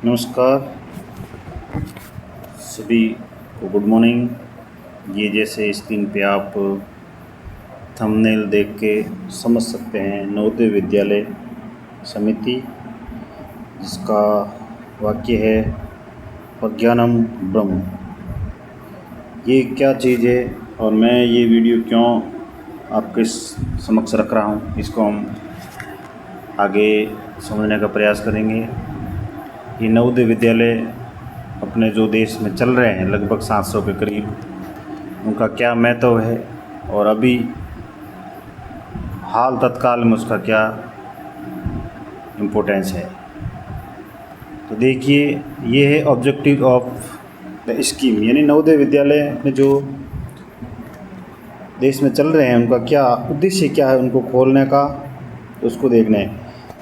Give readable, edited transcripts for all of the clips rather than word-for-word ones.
नमस्कार सभी को, गुड मॉर्निंग। ये जैसे स्क्रीन पे आप थंबनेल देख के समझ सकते हैं, नवोदय विद्यालय समिति, जिसका वाक्य है प्रज्ञानम ब्रह्म। ये क्या चीज़ है और मैं ये वीडियो क्यों आपके समक्ष रख रहा हूँ, इसको हम आगे समझने का प्रयास करेंगे। ये नवोदय विद्यालय अपने जो देश में चल रहे हैं लगभग 700 के करीब, उनका क्या महत्व है और अभी हाल तत्काल में उसका क्या इम्पोर्टेंस है। तो देखिए, ये है ऑब्जेक्टिव ऑफ द स्कीम, यानी नवोदय विद्यालय में जो देश में चल रहे हैं उनका क्या उद्देश्य क्या है, उनको खोलने का, तो उसको देखना है।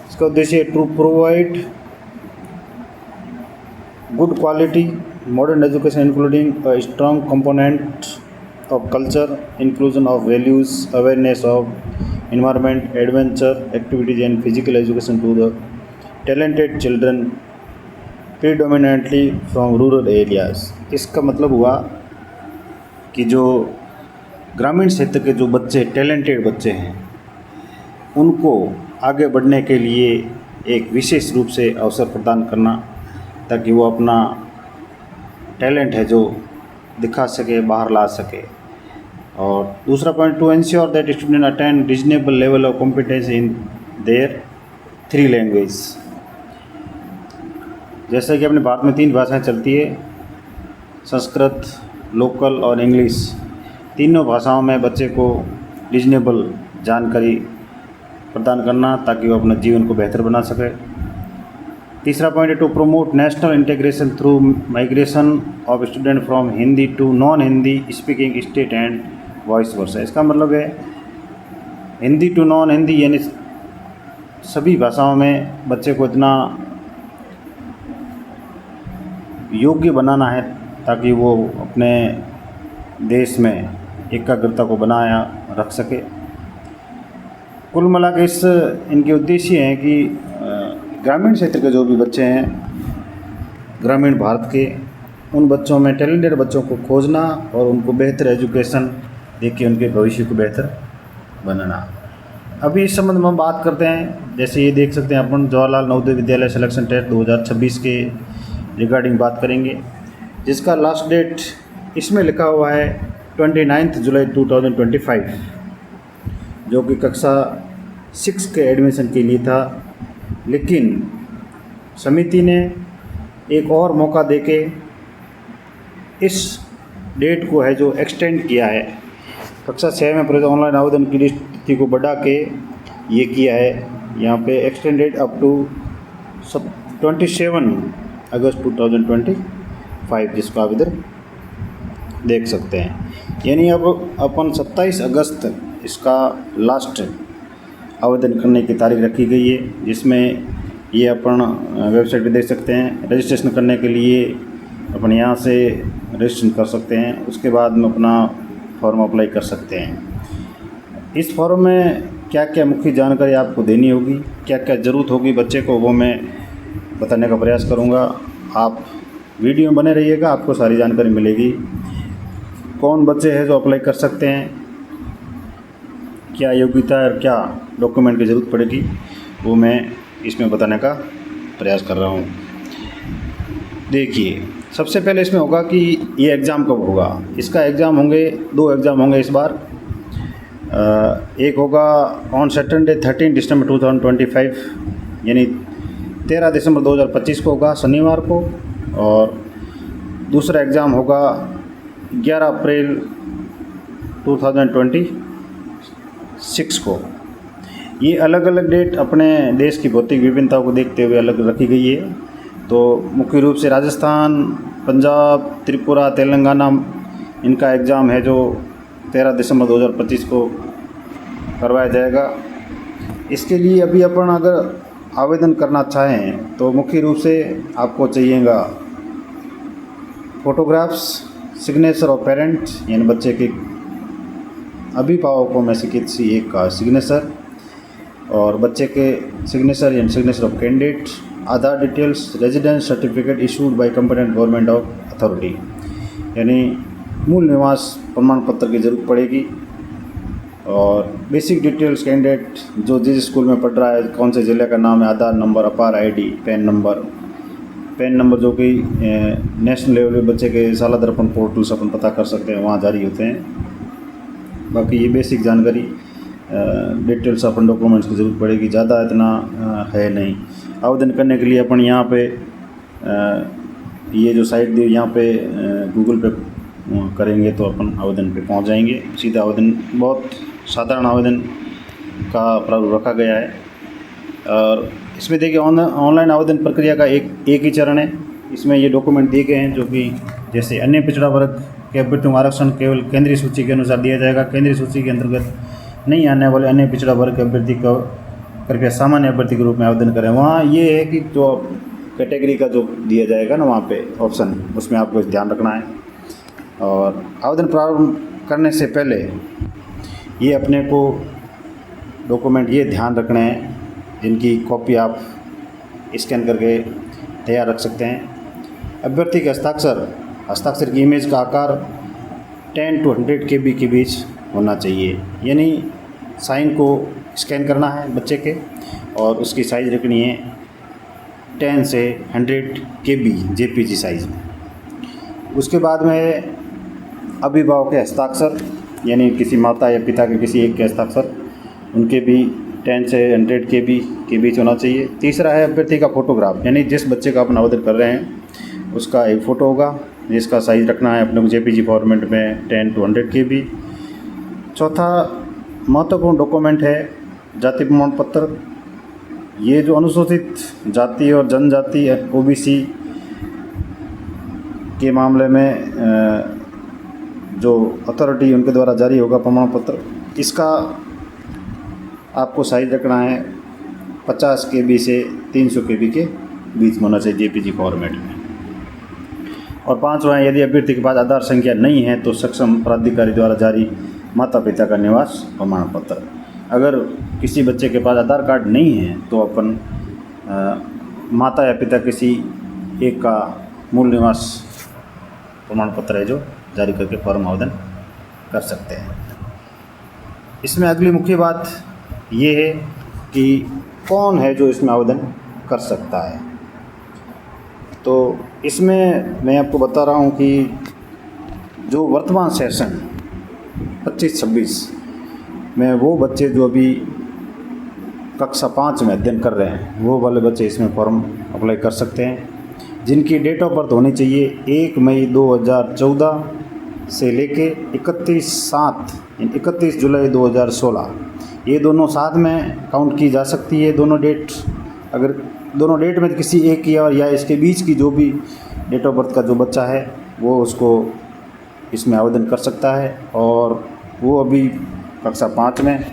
इसका उद्देश्य to provide good quality modern education including a strong component of culture, inclusion of values, awareness of environment, adventure activities and physical education to the talented children predominantly from rural areas। इसका मतलब हुआ कि जो ग्रामीण क्षेत्र के जो बच्चे, टैलेंटेड बच्चे हैं, उनको आगे बढ़ने के लिए एक विशेष रूप से अवसर प्रदान करना, ताकि वो अपना टैलेंट है जो दिखा सके, बाहर ला सके। और दूसरा point, to ensure that student attend reasonable level of competence in their 3 language. जैसे कि अपने भारत में 3 भाषाएं चलती है, संस्कृत, लोकल और इंग्लिश। तीनों भाषाओं में बच्चे को रीजनेबल जानकारी प्रदान करना, ताकि वो अपने जीवन को बेहतर बना सके। तीसरा पॉइंट है to promote national integration through migration of student from Hindi to non Hindi speaking state and vice versa. इसका मतलब है हिंदी टू नॉन हिंदी, यानी सभी भाषाओं में बच्चे को इतना योग्य बनाना है ताकि वो अपने देश में एकाग्रता को बनाया रख सके। कुल मिला के इनके उद्देश्य हैं कि ग्रामीण क्षेत्र के जो भी बच्चे हैं ग्रामीण भारत के, उन बच्चों में टैलेंटेड बच्चों को खोजना और उनको बेहतर एजुकेशन देके उनके भविष्य को बेहतर बनाना। अभी इस संबंध में हम बात करते हैं। जैसे ये देख सकते हैं अपन, जवाहरलाल नवोदय विद्यालय सिलेक्शन टेस्ट 2026 के रिगार्डिंग बात करेंगे, जिसका लास्ट डेट इसमें लिखा हुआ है 29 जुलाई 2025, जो कि कक्षा 6 के एडमिशन के लिए था। लेकिन समिति ने एक और मौका देके इस डेट को है जो एक्सटेंड किया है। कक्षा 6 में प्रवेश ऑनलाइन आवेदन की तिथि को बढ़ा के ये किया है, यहाँ पे एक्सटेंडेड अप टू 27 अगस्त 2025, जिसको आप इधर देख सकते हैं। यानी अब अपन 27 अगस्त इसका लास्ट आवेदन करने की तारीख रखी गई है, जिसमें ये अपन वेबसाइट पे देख सकते हैं। रजिस्ट्रेशन करने के लिए अपन यहाँ से रजिस्ट्रेशन कर सकते हैं, उसके बाद में अपना फॉर्म अप्लाई कर सकते हैं। इस फॉर्म में क्या क्या मुख्य जानकारी आपको देनी होगी, क्या क्या ज़रूरत होगी बच्चे को, वो मैं बताने का प्रयास करूँगा। आप वीडियो में बने रहिएगा, आपको सारी जानकारी मिलेगी। कौन बच्चे हैं जो अप्लाई कर सकते हैं, क्या योग्यता और क्या डॉक्यूमेंट की ज़रूरत पड़ेगी, वो मैं इसमें बताने का प्रयास कर रहा हूँ। देखिए, सबसे पहले इसमें होगा कि ये एग्ज़ाम कब होगा। इसका एग्ज़ाम होंगे, 2 एग्ज़ाम होंगे इस बार। एक होगा ऑन सैटरडे 13 दिसंबर 2025, यानी 13 दिसंबर 2025 को होगा, शनिवार को। और दूसरा एग्ज़ाम होगा 11 अप्रैल 2026 को। ये अलग अलग डेट अपने देश की भौतिक विभिन्नताओं को देखते हुए अलग रखी गई है। तो मुख्य रूप से राजस्थान, पंजाब, त्रिपुरा, तेलंगाना, इनका एग्ज़ाम है जो 13 दिसंबर 2025 को करवाया जाएगा। इसके लिए अभी अपन अगर आवेदन करना चाहें तो मुख्य रूप से आपको चाहिएगा फ़ोटोग्राफ्स, सिग्नेचर ऑफ पेरेंट्स, यानी बच्चे के अभिभावकों में से किसी एक का सिग्नेचर, और बच्चे के सिग्नेचर यानी signature of candidate, Aadhaar details, residence certificate issued by competent government of authority, यानी मूल निवास प्रमाण पत्र की ज़रूरत पड़ेगी। और बेसिक डिटेल्स कैंडिडेट जो जिस स्कूल में पढ़ रहा है, कौन से ज़िले का नाम है, आधार नंबर, अपार आईडी, पैन नंबर जो कि नेशनल लेवल पे बच्चे के साला दर्पण पोर्टल से अपन पता कर सकते हैं, वहाँ जारी होते हैं। बाकी ये बेसिक जानकारी डिटेल्स अपन डॉक्यूमेंट्स की ज़रूरत पड़ेगी, ज़्यादा इतना है नहीं। आवेदन करने के लिए अपन यहाँ पे ये जो साइट दी यहाँ पे गूगल पे करेंगे तो अपन आवेदन पे पहुँच जाएंगे। सीधा आवेदन, बहुत साधारण आवेदन का प्रारूप रखा गया है। और इसमें देखिए ऑनलाइन आवेदन प्रक्रिया का एक ही चरण है। इसमें ये डॉक्यूमेंट दिए गए हैं जो कि जैसे अन्य पिछड़ा वर्ग के अभ्यर्थियों को आरक्षण केवल केंद्रीय सूची के अनुसार दिया जाएगा। केंद्रीय सूची के अंतर्गत नहीं आने वाले अन्य पिछड़ा वर्ग के अभ्यर्थी को कृपया सामान्य अभ्यर्थी के रूप में आवेदन करें। वहाँ ये है कि जो कैटेगरी का जो दिया जाएगा ना वहाँ पे ऑप्शन, उसमें आपको ध्यान रखना है। और आवेदन प्रारंभ करने से पहले ये अपने को डॉक्यूमेंट ये ध्यान रखने हैं जिनकी कॉपी आप स्कैन करके तैयार रख सकते हैं। अभ्यर्थी के हस्ताक्षर की इमेज का आकार 10 to 100 KB के बीच होना चाहिए, यानी साइन को स्कैन करना है बच्चे के और उसकी साइज़ रखनी है 10 से 100 KB JPG साइज़ में। उसके बाद में अभिभावक के हस्ताक्षर, यानी किसी माता या पिता के किसी एक के हस्ताक्षर, उनके भी 10 से 100 KB के बीच होना चाहिए। तीसरा है अभ्यर्थी का फोटोग्राफ, यानी जिस बच्चे का अपन आवेदन कर रहे हैं उसका एक फ़ोटो होगा जिसका साइज़ रखना है अपने को JPG फॉर्मेट में 10 to 100 KB। चौथा महत्वपूर्ण डॉक्यूमेंट है जाति प्रमाण पत्र। ये जो अनुसूचित जाति और जनजाति OBC के मामले में जो अथॉरिटी उनके द्वारा जारी होगा प्रमाण पत्र, इसका आपको साइज रखना है 50 KB से 300 KB के बीच में होना चाहिए JPG फॉर्मेट में। और पांचवा, यदि अभ्यर्थी के पास आधार संख्या नहीं है तो सक्षम प्राधिकारी द्वारा जारी माता पिता का निवास प्रमाण पत्र। अगर किसी बच्चे के पास आधार कार्ड नहीं है तो अपन माता या पिता किसी एक का मूल निवास प्रमाण पत्र है जो जारी करके फॉर्म आवेदन कर सकते हैं। इसमें अगली मुख्य बात ये है कि कौन है जो इसमें आवेदन कर सकता है। तो इसमें मैं आपको बता रहा हूँ कि जो वर्तमान सेशन 25-26 में वो बच्चे जो अभी कक्षा 5 में अध्ययन कर रहे हैं वो वाले बच्चे इसमें फॉर्म अप्लाई कर सकते हैं, जिनकी डेट ऑफ बर्थ होनी चाहिए 1 मई 2014 से लेके 31 जुलाई 2016। ये दोनों साथ में काउंट की जा सकती है दोनों डेट। अगर दोनों डेट में किसी एक की या इसके बीच की जो भी डेट ऑफ बर्थ का जो बच्चा है वो उसको इसमें आवेदन कर सकता है और वो अभी कक्षा 5 में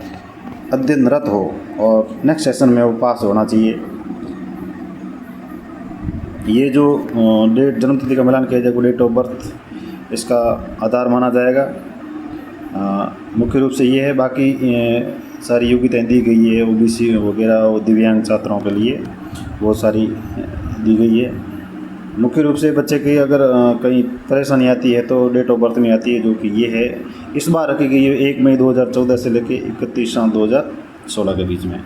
अध्ययनरत हो और नेक्स्ट सेशन में वो पास होना चाहिए। ये जो डेट जन्मतिथि का मिलान किया जाएगा, डेट ऑफ बर्थ इसका आधार माना जाएगा। मुख्य रूप से ये है, बाकी सारी योग्यताएँ दी गई है OBC वगैरह और दिव्यांग छात्रों के लिए वो सारी दी गई है। मुख्य रूप से बच्चे की अगर कहीं परेशानी आती है तो डेट ऑफ बर्थ में आती है, जो कि ये है इस बार रखी गई है 1 मई 2014 से लेके 31/7/2016 के बीच में।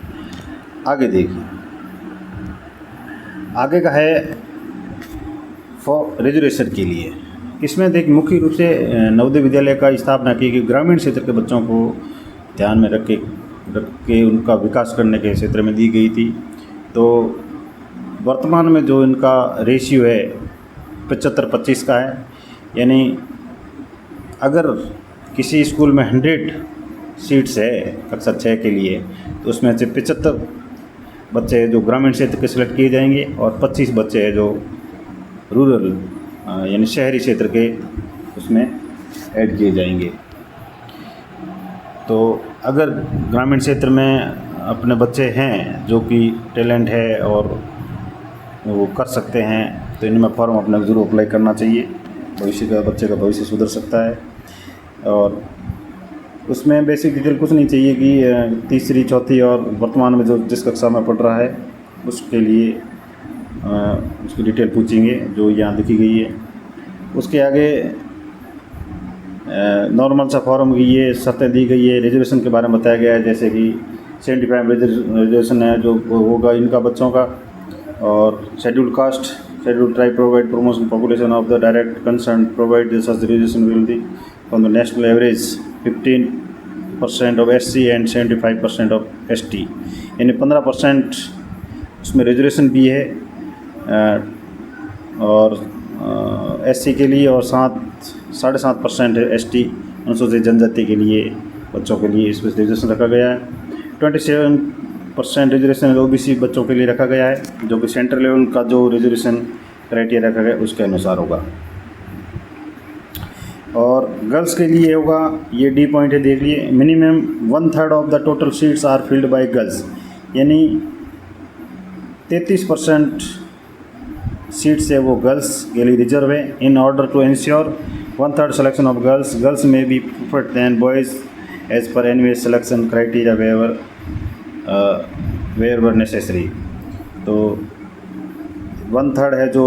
आगे देखिए, आगे का है फॉर रिजर्वेशन के लिए। इसमें देखिए मुख्य रूप से नवोदय विद्यालय का स्थापना की कि ग्रामीण क्षेत्र के बच्चों को ध्यान में रख के उनका विकास करने के क्षेत्र में दी गई थी। तो वर्तमान में जो इनका रेशियो है 75-25 का है, यानी अगर किसी स्कूल में 100 सीट्स है कक्षा 6 के लिए तो उसमें से 75 बच्चे जो ग्रामीण क्षेत्र के सिलेक्ट किए जाएंगे और 25 बच्चे हैं जो रूरल यानी शहरी क्षेत्र के उसमें ऐड किए जाएंगे। तो अगर ग्रामीण क्षेत्र में अपने बच्चे हैं जो कि टैलेंट है और वो कर सकते हैं तो इनमें फॉर्म अपने ज़रूर अप्लाई करना चाहिए। भविष्य का बच्चे का भविष्य सुधर सकता है। और उसमें बेसिक डिटेल कुछ नहीं चाहिए कि तीसरी चौथी और वर्तमान में जो जिस कक्षा में पढ़ रहा है उसके लिए उसकी डिटेल पूछेंगे जो यहाँ लिखी गई है। उसके आगे नॉर्मल सा फॉर्म की ये शर्तें दी गई है। रिजर्वेशन के बारे में बताया गया है, जैसे कि 75 रिजर्वेशन है जो होगा इनका बच्चों का, और schedule caste, schedule tribe provide promotion population of the direct concern provide such reservation will be from the national average 15% of SC and 75% of ST, यानी 15% उसमें रिजर्वेशन भी है और SC के लिए, और 7.5% है ST अनुसूचित जनजाति के लिए बच्चों के लिए इसमें रिजर्वेशन रखा गया है। 27% रिजर्वेशन OBC बच्चों के लिए रखा गया है, जो कि सेंट्रल लेवल का जो रिजर्वेशन क्राइटेरिया रखा गया उसके अनुसार होगा। और गर्ल्स के लिए होगा, ये D पॉइंट है, देख लिए। Minimum 1/3 of the total seats are filled by girls, यानी 33% सीट्स है वो गर्ल्स के लिए रिजर्व है। In order to ensure 1/3 selection of girls may be preferred than boys as per annual selection criteria where necessary. तो 1/3 है जो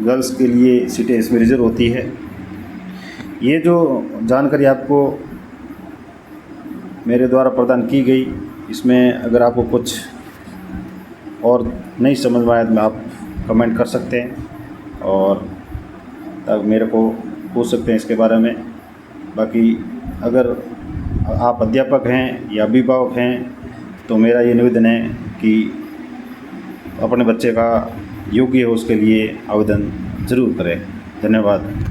girls के लिए सीटें इसमें रिजर्व होती है। ये जो जानकारी आपको मेरे द्वारा प्रदान की गई, इसमें अगर आपको कुछ और नहीं समझ में आया तो आप कमेंट कर सकते हैं और तब मेरे को पूछ सकते हैं इसके बारे में। बाकी अगर आप अध्यापक हैं या अभिभावक हैं तो मेरा ये निवेदन है कि अपने बच्चे का योग्य हो उसके लिए आवेदन ज़रूर करें। धन्यवाद।